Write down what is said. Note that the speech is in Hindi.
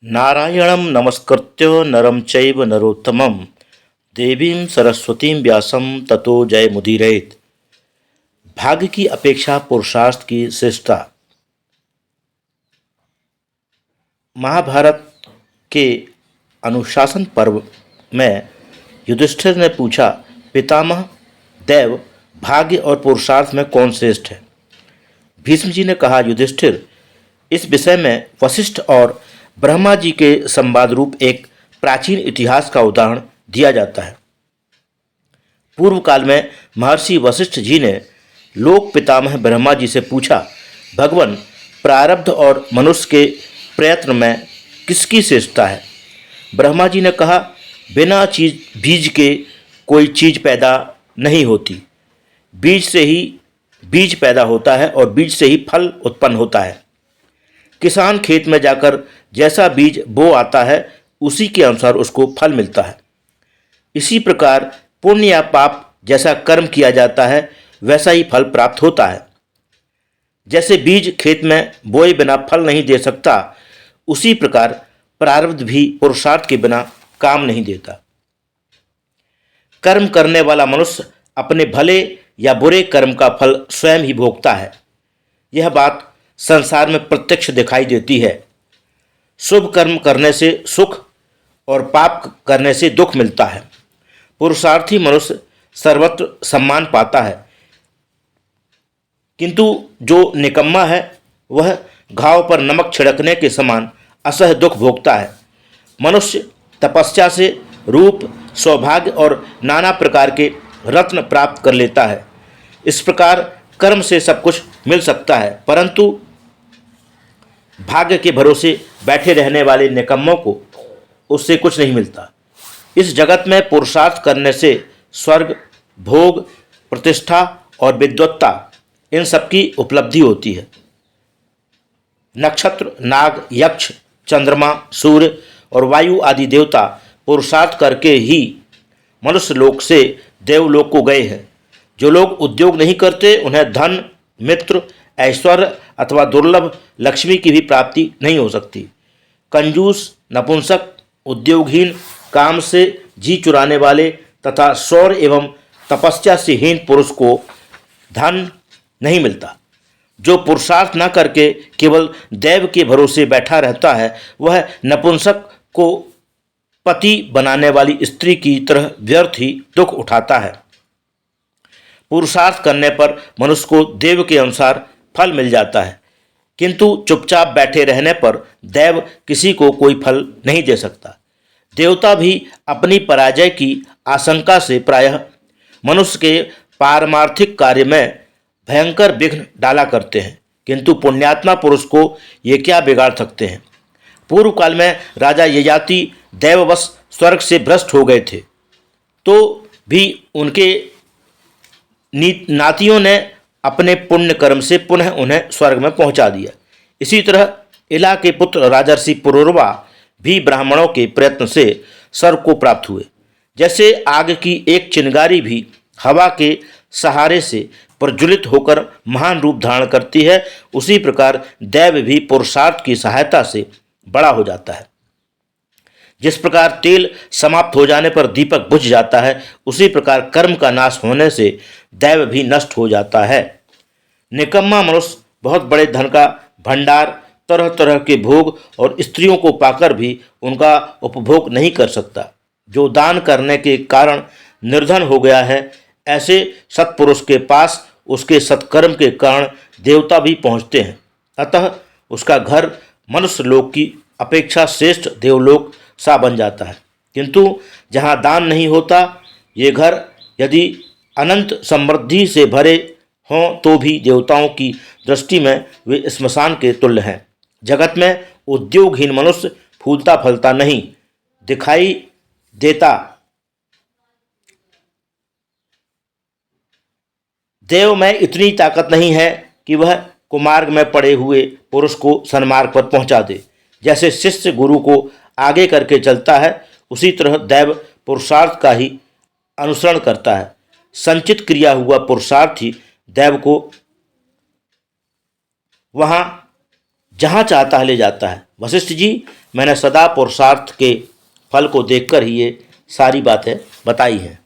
नारायणं नमस्कृत्य नरं चैव नरोत्तमं देवीं सरस्वतीं व्यासं ततो जयमुदीरयेत्। भाग्य की अपेक्षा पुरुषार्थ की श्रेष्ठता। महाभारत के अनुशासन पर्व में युधिष्ठिर ने पूछा, पितामह देव, भाग्य और पुरुषार्थ में कौन श्रेष्ठ है? भीष्म जी ने कहा, युधिष्ठिर, इस विषय में वशिष्ठ और ब्रह्मा जी के संवाद रूप एक प्राचीन इतिहास का उदाहरण दिया जाता है। पूर्व काल में महर्षि वशिष्ठ जी ने लोक पितामह ब्रह्मा जी से पूछा, भगवान, प्रारब्ध और मनुष्य के प्रयत्न में किसकी श्रेष्ठता है? ब्रह्मा जी ने कहा, बिना बीज के कोई चीज पैदा नहीं होती। बीज से ही बीज पैदा होता है और बीज से ही फल उत्पन्न होता है। किसान खेत में जाकर जैसा बीज बो आता है उसी के अनुसार उसको फल मिलता है। इसी प्रकार पुण्य या पाप जैसा कर्म किया जाता है वैसा ही फल प्राप्त होता है। जैसे बीज खेत में बोए बिना फल नहीं दे सकता, उसी प्रकार प्रारब्ध भी पुरुषार्थ के बिना काम नहीं देता। कर्म करने वाला मनुष्य अपने भले या बुरे कर्म का फल स्वयं ही भोगता है। यह बात संसार में प्रत्यक्ष दिखाई देती है। शुभ कर्म करने से सुख और पाप करने से दुख मिलता है। पुरुषार्थी मनुष्य सर्वत्र सम्मान पाता है, किंतु जो निकम्मा है वह घाव पर नमक छिड़कने के समान असह्य दुख भोगता है। मनुष्य तपस्या से रूप, सौभाग्य और नाना प्रकार के रत्न प्राप्त कर लेता है। इस प्रकार कर्म से सब कुछ मिल सकता है, परंतु भाग्य के भरोसे बैठे रहने वाले निकम्मों को उससे कुछ नहीं मिलता। इस जगत में पुरुषार्थ करने से स्वर्ग, भोग, प्रतिष्ठा और विद्वत्ता, इन सब की उपलब्धि होती है। नक्षत्र, नाग, यक्ष, चंद्रमा, सूर्य और वायु आदि देवता पुरुषार्थ करके ही मनुष्य लोक से देवलोक को गए हैं। जो लोग उद्योग नहीं करते उन्हें धन, मित्र, ऐश्वर्य अथवा दुर्लभ लक्ष्मी की भी प्राप्ति नहीं हो सकती। कंजूस, नपुंसक, उद्योगहीन, काम से जी चुराने वाले तथा शौर्य एवं तपस्या से हीन पुरुष को धन नहीं मिलता। जो पुरुषार्थ न करके केवल दैव के भरोसे बैठा रहता है वह नपुंसक को पति बनाने वाली स्त्री की तरह व्यर्थ ही दुख उठाता है। पुरुषार्थ करने पर मनुष्य को देव के अनुसार फल मिल जाता है, किंतु चुपचाप बैठे रहने पर दैव किसी को कोई फल नहीं दे सकता। देवता भी अपनी पराजय की आशंका से प्रायः मनुष्य के पारमार्थिक कार्य में भयंकर विघ्न डाला करते हैं, किंतु पुण्यात्मा पुरुष को ये क्या बिगाड़ सकते हैं। पूर्व काल में राजा ययाति दैववश स्वर्ग से भ्रष्ट हो गए थे, तो भी उनके नातियों ने अपने पुण्य कर्म से पुनः उन्हें स्वर्ग में पहुंचा दिया। इसी तरह इला के पुत्र राजर्षि पुरुरवा भी ब्राह्मणों के प्रयत्न से स्वर्ग को प्राप्त हुए। जैसे आग की एक चिंगारी भी हवा के सहारे से प्रज्वलित होकर महान रूप धारण करती है, उसी प्रकार दैव भी पुरुषार्थ की सहायता से बड़ा हो जाता है। जिस प्रकार तेल समाप्त हो जाने पर दीपक बुझ जाता है, उसी प्रकार कर्म का नाश होने से दैव भी नष्ट हो जाता है। निकम्मा मनुष्य बहुत बड़े धन का भंडार, तरह तरह के भोग और स्त्रियों को पाकर भी उनका उपभोग नहीं कर सकता। जो दान करने के कारण निर्धन हो गया है, ऐसे सत्पुरुष के पास उसके सत्कर्म के कारण देवता भी पहुँचते हैं। अतः उसका घर मनुष्य लोक की अपेक्षा श्रेष्ठ देवलोक सा बन जाता है। किंतु जहाँ दान नहीं होता, ये घर यदि अनंत समृद्धि से भरे हों तो भी देवताओं की दृष्टि में वे स्मशान के तुल्य हैं। जगत में उद्योगहीन मनुष्य फूलता फलता नहीं दिखाई देता। देव में इतनी ताकत नहीं है कि वह कुमार्ग में पड़े हुए पुरुष को सन्मार्ग पर पहुंचा दे। जैसे शिष्य गुरु को आगे करके चलता है, उसी तरह दैव पुरुषार्थ का ही अनुसरण करता है। संचित क्रिया हुआ पुरुषार्थ ही दैव को वहाँ जहाँ चाहता है ले जाता है। वशिष्ठ जी, मैंने सदा पुरुषार्थ के फल को देखकर ही ये सारी बातें बताई हैं।